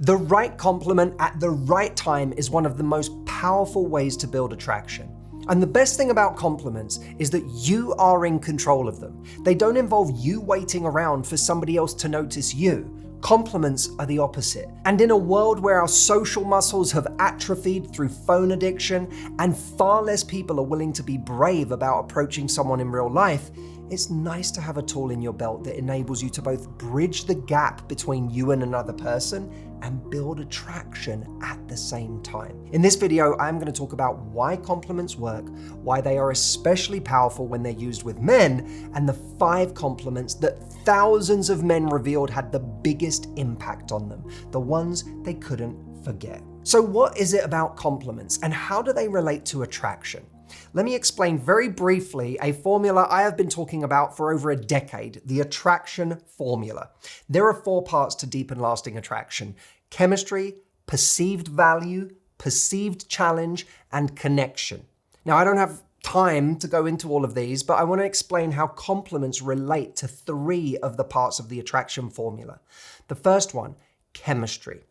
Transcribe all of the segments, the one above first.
The right compliment at the right time is one of the most powerful ways to build attraction. And the best thing about compliments is that you are in control of them. They don't involve you waiting around for somebody else to notice you. Compliments are the opposite. And in a world where our social muscles have atrophied through phone addiction and far less people are willing to be brave about approaching someone in real life, it's nice to have a tool in your belt that enables you to both bridge the gap between you and another person and build attraction at the same time. In this video, I'm going to talk about why compliments work, why they are especially powerful when they're used with men, and the 5 compliments that thousands of men revealed had the biggest impact on them, the ones they couldn't forget. So what is it about compliments and how do they relate to attraction? Let me explain very briefly a formula I have been talking about for over a decade, the attraction formula. There are 4 parts to deep and lasting attraction: chemistry, perceived value, perceived challenge, and connection. Now, I don't have time to go into all of these, but I want to explain how compliments relate to 3 of the parts of the attraction formula. The first one, chemistry.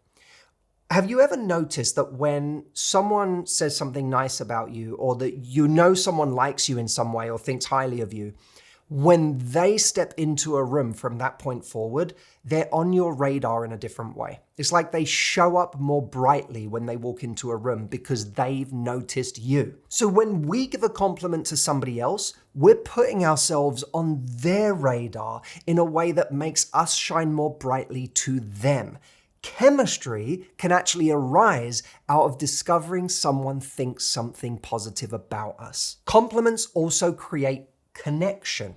Have you ever noticed that when someone says something nice about you, or that you know someone likes you in some way or thinks highly of you, when they step into a room from that point forward, they're on your radar in a different way. It's like they show up more brightly when they walk into a room because they've noticed you. So when we give a compliment to somebody else, we're putting ourselves on their radar in a way that makes us shine more brightly to them. Chemistry can actually arise out of discovering someone thinks something positive about us. Compliments also create connection.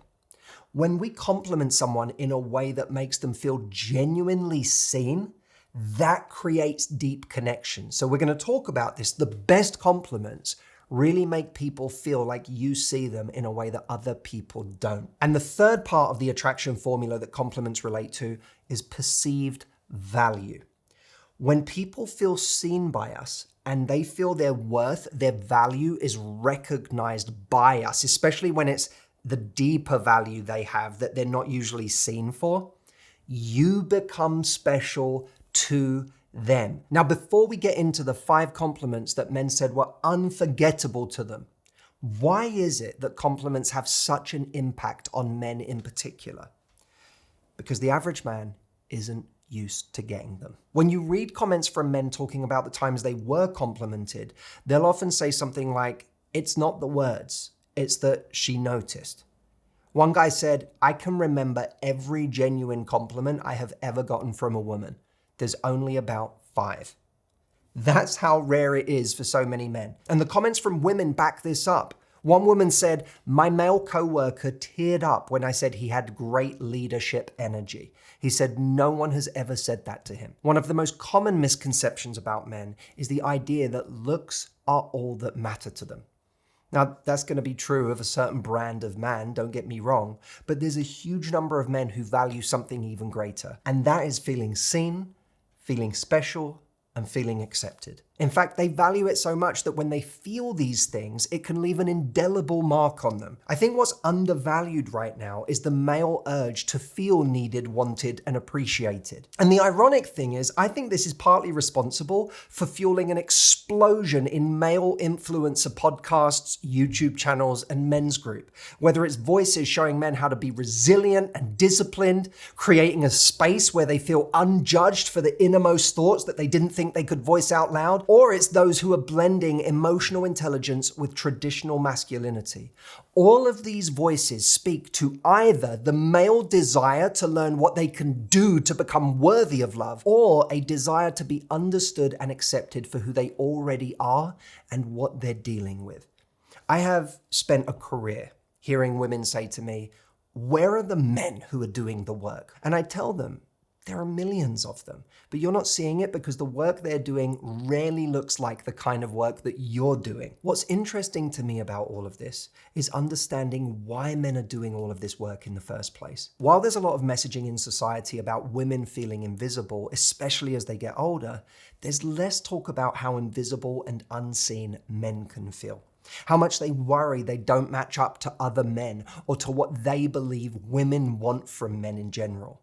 When we compliment someone in a way that makes them feel genuinely seen, that creates deep connection. So we're going to talk about this. The best compliments really make people feel like you see them in a way that other people don't. And the third part of the attraction formula that compliments relate to is perceived value. When people feel seen by us and they feel their worth, their value is recognized by us, especially when it's the deeper value they have that they're not usually seen for, you become special to them. Now, before we get into the 5 compliments that men said were unforgettable to them, why is it that compliments have such an impact on men in particular? Because the average man isn't used to getting them. When you read comments from men talking about the times they were complimented, they'll often say something like, "It's not the words, it's that she noticed." One guy said, "I can remember every genuine compliment I have ever gotten from a woman. There's only about 5. That's how rare it is for so many men. And the comments from women back this up. One woman said, "My male coworker teared up when I said he had great leadership energy. He said no one has ever said that to him." One of the most common misconceptions about men is the idea that looks are all that matter to them. Now, that's going to be true of a certain brand of man, don't get me wrong, but there's a huge number of men who value something even greater, and that is feeling seen, feeling special, and feeling accepted. In fact, they value it so much that when they feel these things, it can leave an indelible mark on them. I think what's undervalued right now is the male urge to feel needed, wanted, and appreciated. And the ironic thing is, I think this is partly responsible for fueling an explosion in male influencer podcasts, YouTube channels, and men's group. Whether it's voices showing men how to be resilient and disciplined, creating a space where they feel unjudged for the innermost thoughts that they didn't think they could voice out loud, or it's those who are blending emotional intelligence with traditional masculinity. All of these voices speak to either the male desire to learn what they can do to become worthy of love, or a desire to be understood and accepted for who they already are and what they're dealing with. I have spent a career hearing women say to me, "Where are the men who are doing the work?" And I tell them, there are millions of them, but you're not seeing it because the work they're doing rarely looks like the kind of work that you're doing. What's interesting to me about all of this is understanding why men are doing all of this work in the first place. While there's a lot of messaging in society about women feeling invisible, especially as they get older, there's less talk about how invisible and unseen men can feel. How much they worry they don't match up to other men or to what they believe women want from men in general.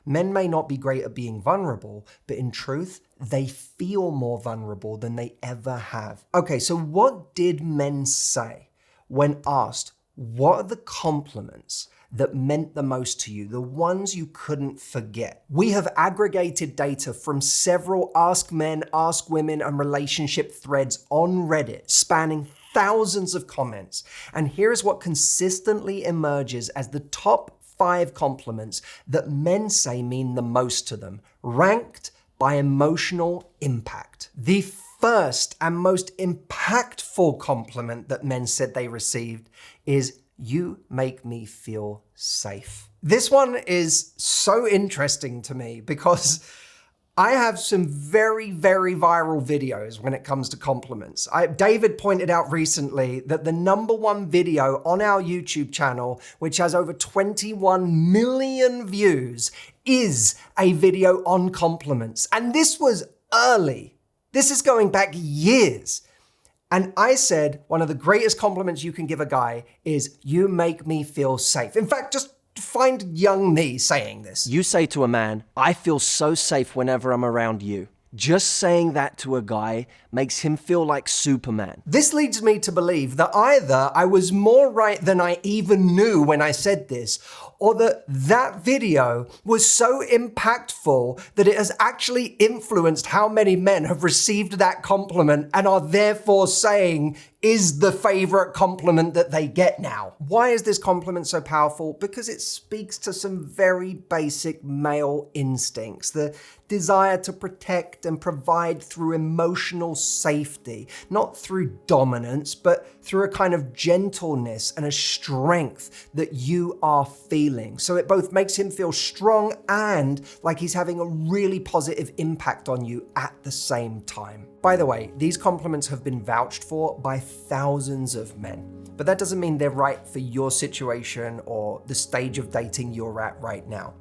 Men may not be great at being vulnerable, but in truth, they feel more vulnerable than they ever have. Okay, so what did men say when asked, what are the compliments that meant the most to you, the ones you couldn't forget? We have aggregated data from several Ask Men, Ask Women, and relationship threads on Reddit, spanning thousands of comments. And here's what consistently emerges as the top 5 compliments that men say mean the most to them, ranked by emotional impact. The first and most impactful compliment that men said they received is, "You make me feel safe." This one is so interesting to me because I have some very, very viral videos when it comes to compliments. David pointed out recently that the #1 video on our YouTube channel, which has over 21 million views, is a video on compliments. And this was early. This is going back years. And I said, one of the greatest compliments you can give a guy is, "You make me feel safe." In fact, just find young me saying this. You say to a man, "I feel so safe whenever I'm around you." Just saying that to a guy makes him feel like Superman. This leads me to believe that either I was more right than I even knew when I said this, or that video was so impactful that it has actually influenced how many men have received that compliment and are therefore saying is the favorite compliment that they get now. Why is this compliment so powerful? Because it speaks to some very basic male instincts, the desire to protect and provide through emotional safety, not through dominance, but through a kind of gentleness and a strength that you are feeling. So it both makes him feel strong and like he's having a really positive impact on you at the same time. By the way, these compliments have been vouched for by thousands of men, but that doesn't mean they're right for your situation or the stage of dating you're at right now.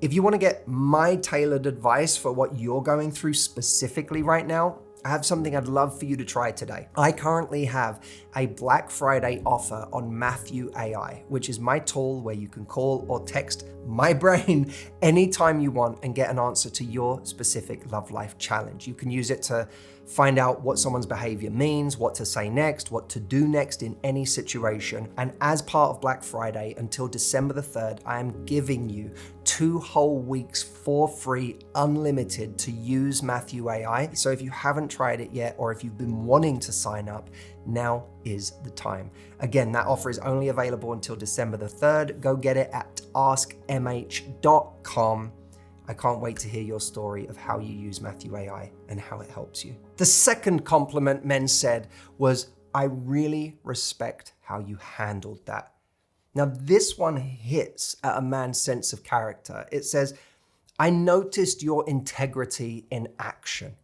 If you want to get my tailored advice for what you're going through specifically right now, I have something I'd love for you to try today. I currently have a Black Friday offer on Matthew AI, which is my tool where you can call or text my brain anytime you want and get an answer to your specific love life challenge. You can use it to find out what someone's behavior means, what to say next, what to do next in any situation. And as part of Black Friday until December the 3rd, I am giving you 2 whole weeks for free, unlimited, to use Matthew AI. So if you haven't tried it yet, or if you've been wanting to sign up, now is the time. Again, that offer is only available until December the 3rd. Go get it at askmh.com. I can't wait to hear your story of how you use Matthew AI and how it helps you. The second compliment men said was, "I really respect how you handled that." Now, this one hits at a man's sense of character. It says, "I noticed your integrity in action."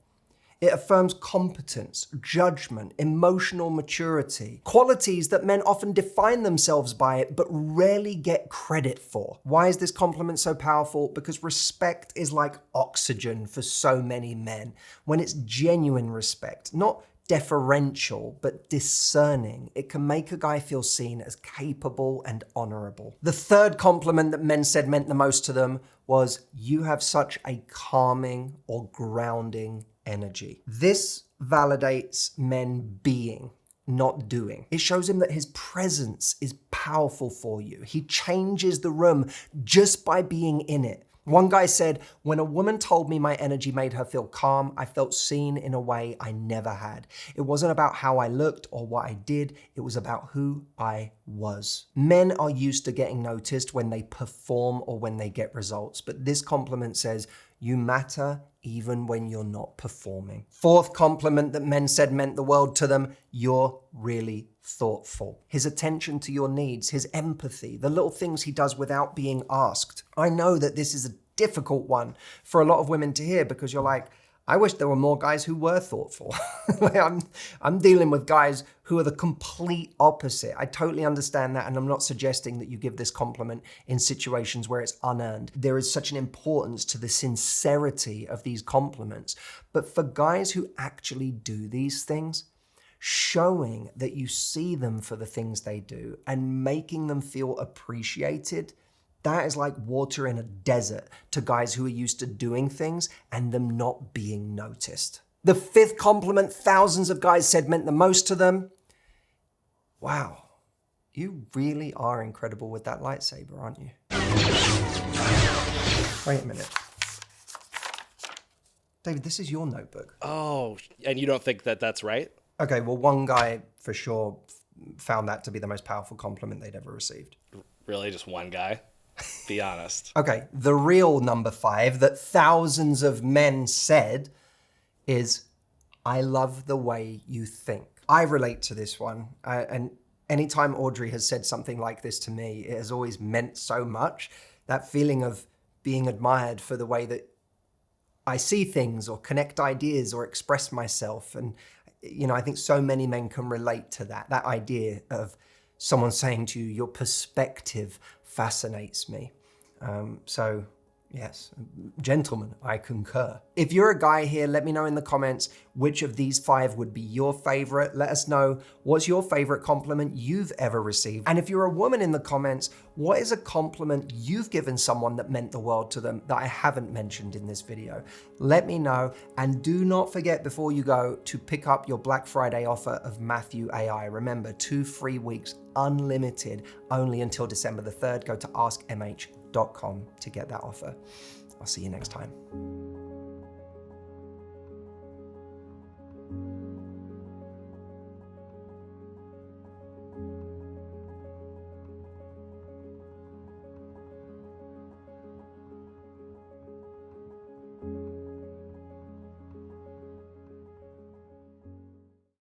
It affirms competence, judgment, emotional maturity, qualities that men often define themselves by it, but rarely get credit for. Why is this compliment so powerful? Because respect is like oxygen for so many men. When it's genuine respect, not deferential, but discerning, it can make a guy feel seen as capable and honorable. The third compliment that men said meant the most to them was, "You have such a calming or grounding energy." This validates men being, not doing. It shows him that his presence is powerful for you. He changes the room just by being in it. One guy said, "When a woman told me my energy made her feel calm, I felt seen in a way I never had. It wasn't about how I looked or what I did, it was about who I was." Men are used to getting noticed when they perform or when they get results, but this compliment says, "You matter even when you're not performing." Fourth compliment that men said meant the world to them, "You're really thoughtful." His attention to your needs, his empathy, the little things he does without being asked. I know that this is a difficult one for a lot of women to hear because you're like, I wish there were more guys who were thoughtful. I'm dealing with guys who are the complete opposite. I totally understand that, and I'm not suggesting that you give this compliment in situations where it's unearned. There is such an importance to the sincerity of these compliments. But for guys who actually do these things, showing that you see them for the things they do and making them feel appreciated, That is like water in a desert to guys who are used to doing things and them not being noticed. The fifth compliment thousands of guys said meant the most to them. Wow, you really are incredible with that lightsaber, aren't you? Wait a minute. David, this is your notebook. Oh, and you don't think that that's right? Okay, well, one guy for sure found that to be the most powerful compliment they'd ever received. Really, just one guy? Be honest. Okay, the real number 5 that thousands of men said is, I love the way you think. I relate to this one. And anytime Audrey has said something like this to me, it has always meant so much. That feeling of being admired for the way that I see things or connect ideas or express myself. And, you know, I think so many men can relate to that idea of someone saying to you, your perspective fascinates me. So yes, gentlemen, I concur. If you're a guy here, let me know in the comments which of these 5 would be your favorite. Let us know what's your favorite compliment you've ever received. And if you're a woman in the comments, what is a compliment you've given someone that meant the world to them that I haven't mentioned in this video? Let me know. And do not forget before you go to pick up your Black Friday offer of Matthew AI. Remember, 2 free weeks, unlimited, only until December the 3rd. Go to askmh.com to get that offer. I'll see you next time.